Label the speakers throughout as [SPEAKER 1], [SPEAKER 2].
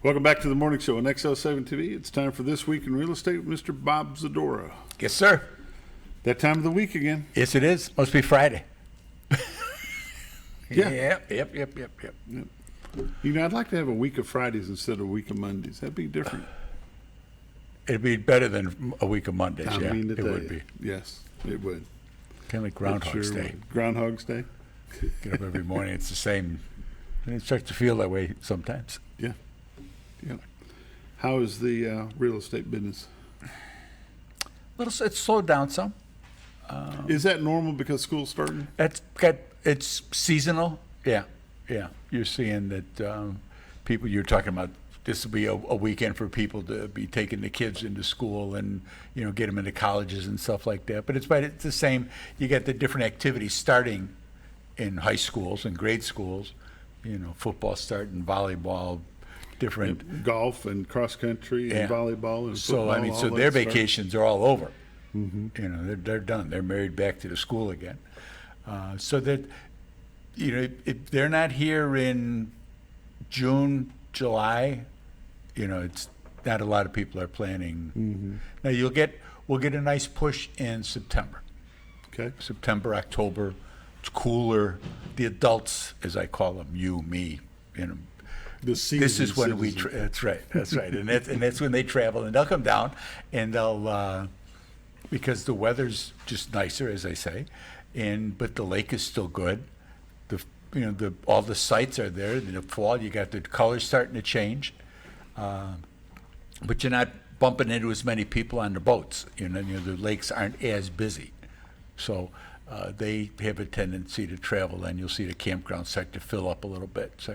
[SPEAKER 1] Welcome back to the morning show on XL7 TV. It's time for This Week in Real Estate with Mr. Bob Zadora.
[SPEAKER 2] Yes, sir.
[SPEAKER 1] That time of the week again.
[SPEAKER 2] Yes, it is. Must be Friday.
[SPEAKER 1] Yeah.
[SPEAKER 2] Yep.
[SPEAKER 1] You know, I'd like to have a week of Fridays instead of a week of Mondays. That'd be different.
[SPEAKER 2] It'd be better than a week of Mondays.
[SPEAKER 1] I
[SPEAKER 2] Yeah,
[SPEAKER 1] mean to
[SPEAKER 2] it
[SPEAKER 1] tell
[SPEAKER 2] would
[SPEAKER 1] you.
[SPEAKER 2] be.
[SPEAKER 1] Yes, it would.
[SPEAKER 2] Kind of like
[SPEAKER 1] It
[SPEAKER 2] Groundhog's
[SPEAKER 1] sure
[SPEAKER 2] Day.
[SPEAKER 1] would. Groundhog's Day?
[SPEAKER 2] Get up every morning. It's the same. And it starts to feel that way sometimes.
[SPEAKER 1] Yeah. How is the real estate business?
[SPEAKER 2] It's slowed down some.
[SPEAKER 1] Is that normal because school's starting?
[SPEAKER 2] It's seasonal. Yeah. You're seeing that people. You're talking about. This will be a weekend for people to be taking the kids into school and get them into colleges and stuff like that. But it's the same. You get the different activities starting in high schools and grade schools. Football starting, volleyball, different
[SPEAKER 1] Golf and cross country and volleyball and football.
[SPEAKER 2] So their vacations are all over. Mm-hmm. They're done. They're married back to the school again. So that if they're not here in June, July, it's not a lot of people are planning. Mm-hmm. Now we'll get a nice push in September.
[SPEAKER 1] Okay.
[SPEAKER 2] September, October. It's cooler. The adults, as I call them, you, me, This is when we. That's right. and that's when they travel, and they'll come down, and they'll because the weather's just nicer, as I say, but the lake is still good. All the sites are there. In the fall, you got the colors starting to change, but you're not bumping into as many people on the boats. The lakes aren't as busy, so. They have a tendency to travel, and you'll see the campground start to fill up a little bit.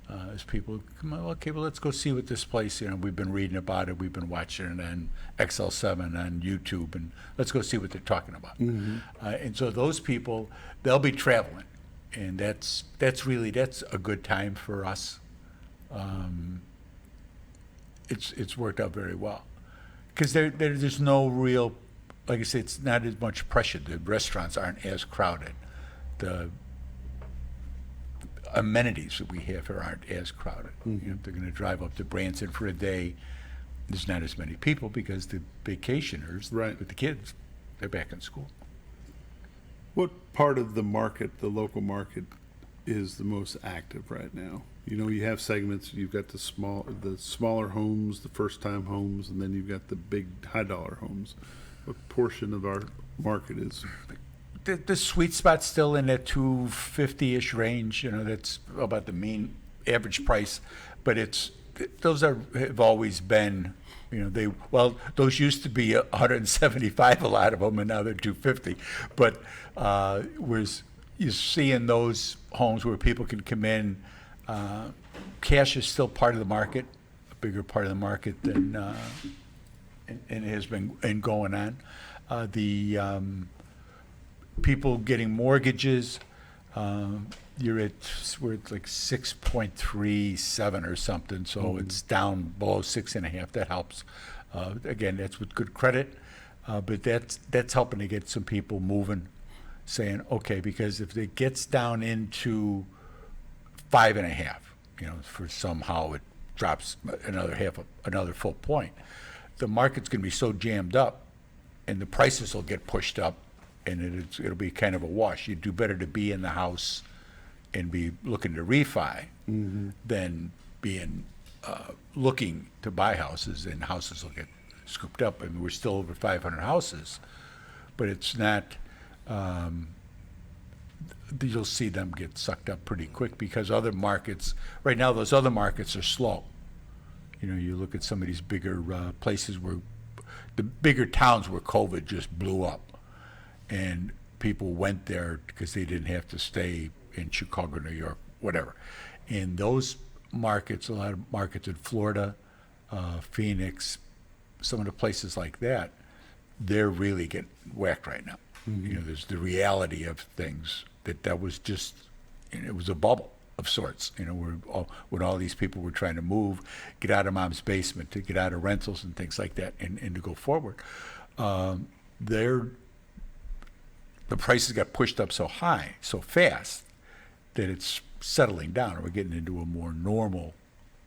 [SPEAKER 2] As people come on, okay, well, let's go see what this place. We've been reading about it, we've been watching it on XL7 on YouTube, and let's go see what they're talking about. Mm-hmm. And so those people, they'll be traveling, and that's a good time for us. It's worked out very well because there's no real. Like I say, it's not as much pressure. The restaurants aren't as crowded. The amenities that we have here aren't as crowded.
[SPEAKER 1] Mm-hmm.
[SPEAKER 2] If they're going to drive up to Branson for a day, there's not as many people because the vacationers with the kids, they're back in school.
[SPEAKER 1] What part of the market, the local market, is the most active right now? You have segments. You've got the smaller homes, the first-time homes, and then you've got the big high-dollar homes. What portion of our market is?
[SPEAKER 2] The sweet spot's still in that 250-ish range. That's about the mean average price. But those have always been. Those used to be 175, a lot of them, and now they're 250. But you're seeing those homes where people can come in. Cash is still part of the market, a bigger part of the market than. And it has been going on. The people getting mortgages, we're at like 6.37 or something, so mm-hmm. It's down below 6.5. That helps. Again, that's with good credit, but that's helping to get some people moving, saying okay, because if it gets down into 5.5, for somehow it drops another full point. The market's going to be so jammed up, and the prices will get pushed up, and it'll be kind of a wash. You'd do better to be in the house and be looking to refi mm-hmm. than being looking to buy houses, and houses will get scooped up. I mean, we're still over 500 houses, but it's not. You'll see them get sucked up pretty quick because other markets right now. Those other markets are slow. You look at some of these bigger places the bigger towns where COVID just blew up, and people went there because they didn't have to stay in Chicago, New York, whatever. In those markets, a lot of markets in Florida, Phoenix, some of the places like that, they're really getting whacked right now. Mm-hmm. There's the reality of things that was just, it was a bubble of sorts, when all these people were trying to move, get out of mom's basement, to get out of rentals and things like that, and to go forward. The prices got pushed up so high, so fast, that it's settling down, and we're getting into a more normal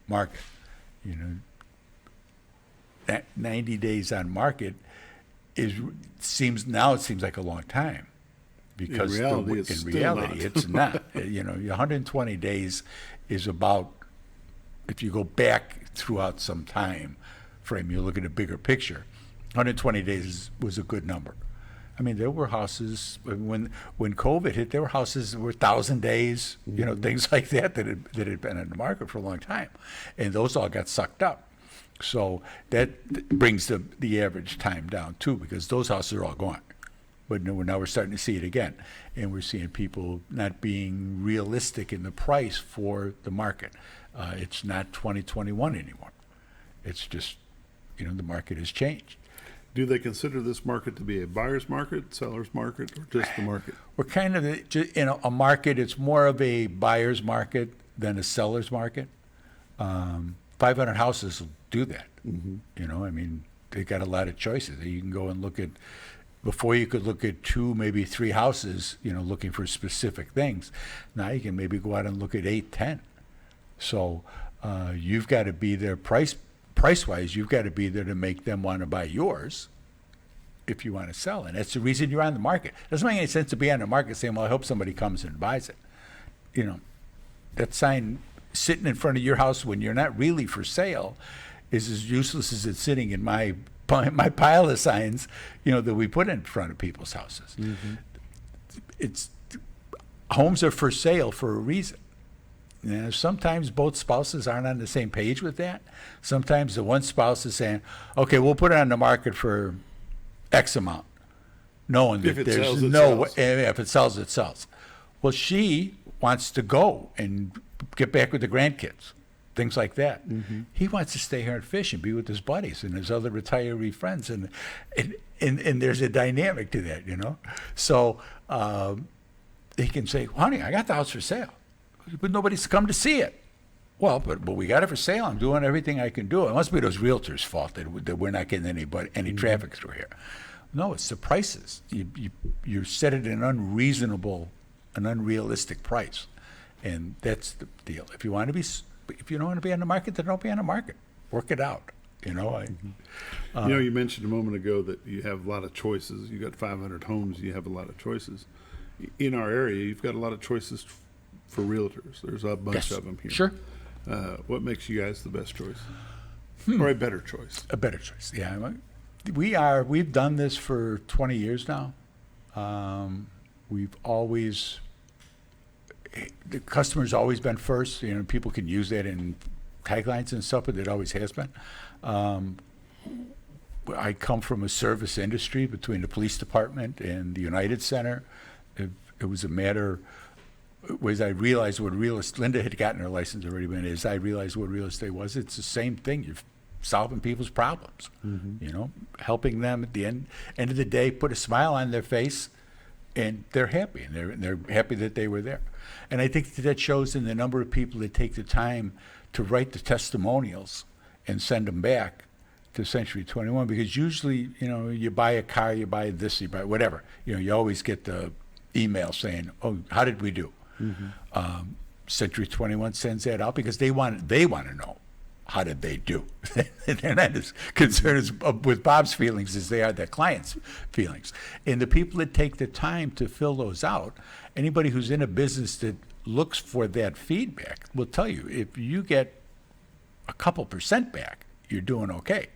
[SPEAKER 2] market. You know, that 90 days on market seems like a long time, because
[SPEAKER 1] reality, it's
[SPEAKER 2] in
[SPEAKER 1] still
[SPEAKER 2] reality
[SPEAKER 1] not.
[SPEAKER 2] it's not. You know, 120 days is about, if you go back throughout some time frame, you look at a bigger picture, 120 days was a good number. I mean, there were houses when COVID hit. There were houses that were 1,000 days, you know, things like that had been in the market for a long time, and those all got sucked up. So that brings the average time down too, because those houses are all gone. But now we're starting to see it again, and we're seeing people not being realistic in the price for the market. It's not 2021 anymore. It's just, you know, the market has changed.
[SPEAKER 1] Do they consider this market to be a buyer's market, seller's market, or just the market?
[SPEAKER 2] We're kind of in a market. It's more of a buyer's market than a seller's market. 500 houses will do that. You know, I mean, they got a lot of choices. You can go and look at, before you could look at 2, maybe 3 houses, you know, looking for specific things. Now you can maybe go out and look at 8, 10. So you've got to be there price-wise. You've got to be there to make them want to buy yours if you want to sell. And that's the reason you're on the market. It doesn't make any sense to be on the market saying, well, I hope somebody comes and buys it. You know, that sign sitting in front of your house when you're not really for sale is as useless as it's sitting in my pile of signs, you know, that we put in front of people's houses. It's homes are for sale for a reason. You know, sometimes both spouses aren't on the same page with that. Sometimes the one spouse is saying, okay, we'll put it on the market for X amount, knowing that
[SPEAKER 1] If it
[SPEAKER 2] there's
[SPEAKER 1] sells, it
[SPEAKER 2] no
[SPEAKER 1] sells.
[SPEAKER 2] if it sells, it sells. Well, she wants to go and get back with the grandkids, things like that. He wants to stay here and fish and be with his buddies and his other retiree friends, and there's a dynamic to that, you know. So he can say, honey, I got the house for sale, but nobody's come to see it. Well, but we got it for sale. I'm doing everything I can do. It must be those realtors' fault that we're not getting any traffic through here. No, it's the prices. You set it an unrealistic price, and that's the deal. If you don't want to be on the market, then don't be on the market. Work it out. You know.
[SPEAKER 1] You know, you mentioned a moment ago that you have a lot of choices. You got 500 homes. You have a lot of choices. In our area, you've got a lot of choices for realtors. There's a bunch of them here.
[SPEAKER 2] Sure.
[SPEAKER 1] What makes you guys the best choice, or a better choice?
[SPEAKER 2] A better choice. Yeah, we've done this for 20 years now. We've always, the customer's always been first. You know, people can use that in taglines and stuff, but it always has been. I come from a service industry between the police department and the United Center. It was a matter, as I realized what real estate, Linda had gotten her license already, but as I realized what real estate was, it's the same thing. You're solving people's problems, you know, helping them at the end of the day, put a smile on their face, and they're happy, and they're happy that they were there. And I think that shows in the number of people that take the time to write the testimonials and send them back to Century 21, because usually, you know, you buy a car, you buy this, you buy whatever, you know, you always get the email saying, oh, how did we do? Century 21 sends that out because they want to know, how did they do? They're not as concerned with Bob's feelings as they are their clients' feelings. And the people that take the time to fill those out, anybody who's in a business that looks for that feedback will tell you, if you get a couple % back, you're doing okay.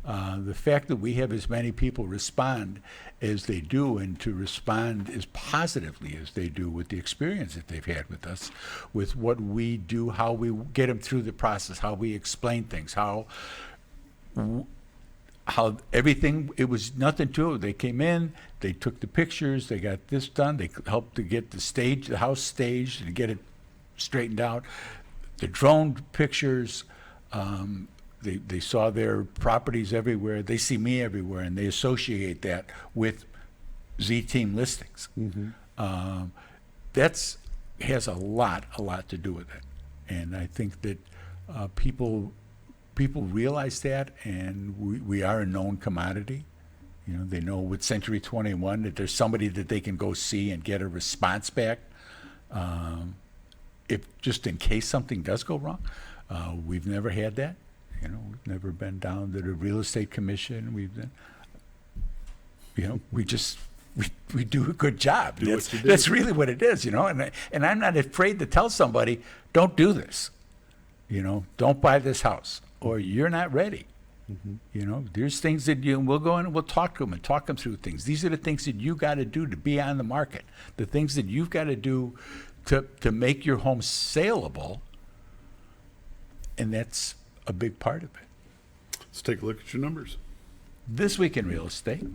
[SPEAKER 2] The fact that we have as many people respond as they do, and to respond as positively as they do with the experience that they've had with us, with what we do, how we get them through the process, how we explain things, how everything, it was nothing to it. They came in, they took the pictures, they got this done, they helped to get the house staged and get it straightened out. The drone pictures, they saw their properties everywhere. They see me everywhere, and they associate that with Z-Team listings. That's has a lot to do with it, and I think that people realize that, and we are a known commodity. You know, they know with Century 21 that there's somebody that they can go see and get a response back. If just in case something does go wrong, we've never had that. You know, we've never been down to the real estate commission. We've been, you know, we do a good job.
[SPEAKER 1] Do what you do.
[SPEAKER 2] That's really what it is, you know. And I'm not afraid to tell somebody, don't do this. You know, don't buy this house, or you're not ready. You know, there's things that we'll go in and we'll talk to them and talk them through things. These are the things that you got to do to be on the market. The things that you've got to do to make your home saleable, and that's a big part of it.
[SPEAKER 1] Let's take a look at your numbers.
[SPEAKER 2] This week in real estate,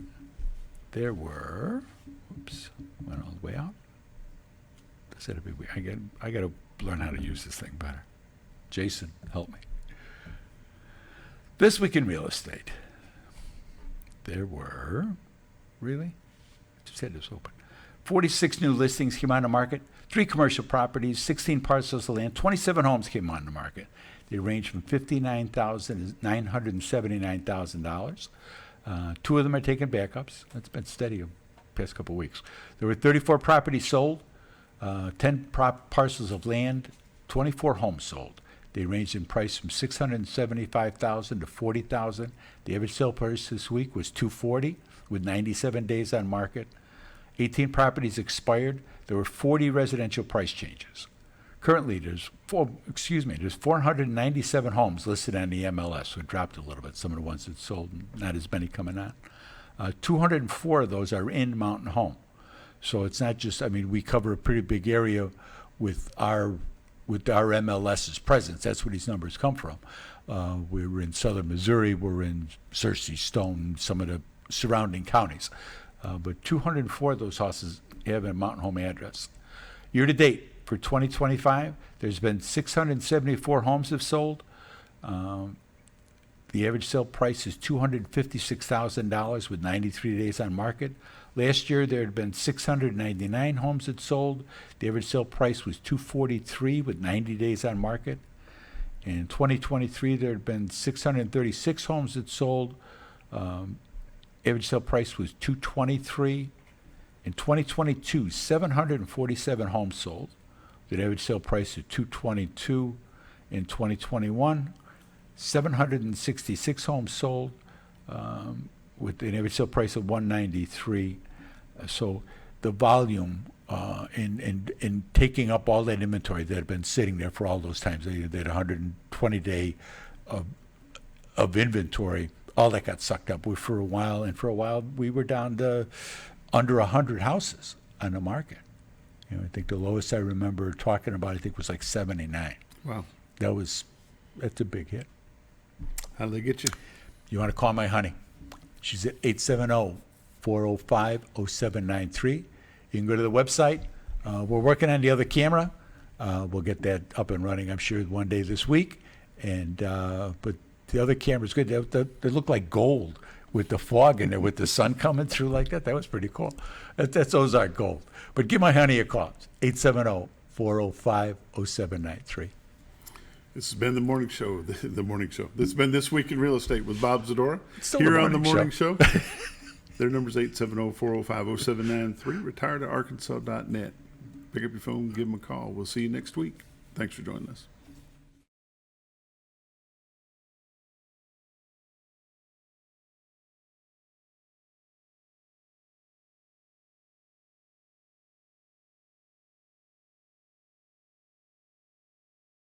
[SPEAKER 2] there were, went all the way out. That's a big week. I got to learn how to use this thing better. Jason, help me. This week in real estate, there were, really? I just had this open. 46 new listings came on the market, 3 commercial properties, 16 parcels of land, 27 homes came on the market. They range from $59,000 to $979,000. 2 of them are taking backups. That's been steady the past couple of weeks. There were 34 properties sold, 10 parcels of land, 24 homes sold. They ranged in price from $675,000 to $40,000. The average sale price this week was $240,000 with 97 days on market. 18 properties expired. There were 40 residential price changes. Currently, there's 497 homes listed on the MLS, so it dropped a little bit. Some of the ones that sold, not as many coming on. 204 of those are in Mountain Home. So it's not just, I mean, we cover a pretty big area with our MLS's presence. That's where these numbers come from. We're in southern Missouri. We're in Searcy, Stone, some of the surrounding counties. But 204 of those houses have a Mountain Home address. Year to date for 2025, there's been 674 homes have sold. The average sale price is $256,000 with 93 days on market. Last year, there had been 699 homes that sold. The average sale price was $243,000 with 90 days on market. In 2023, there had been 636 homes that sold. Average sale price was $223,000. In 2022, 747 homes sold. The average sale price of $222,000. In 2021, 766 homes sold. With an average sale price of $193,000. So the volume in taking up all that inventory that had been sitting there for all those times, that 120-day of inventory, all that got sucked up. For a while we were down to under 100 houses on the market. You know, I think the lowest I remember talking about, I think, was like 79.
[SPEAKER 1] Wow.
[SPEAKER 2] That's a big hit.
[SPEAKER 1] How do they get you?
[SPEAKER 2] You want to call my honey? She's at 870-405-0793. You can go to the website. We're working on the other camera. We'll get that up and running, I'm sure, one day this week. But the other camera's good. They look like gold with the fog in there, with the sun coming through like that. That was pretty cool. That's Ozark gold. But give my honey a call. 870-405-0793.
[SPEAKER 1] This has been the morning show. The morning show. This has been This Week in Real Estate with Bob Zadora.
[SPEAKER 2] Still
[SPEAKER 1] Here
[SPEAKER 2] the
[SPEAKER 1] on the
[SPEAKER 2] morning
[SPEAKER 1] morning show. Their number's 870-405-0793. Retire to Arkansas.net. Pick up your phone, give them a call. We'll see you next week. Thanks for joining us.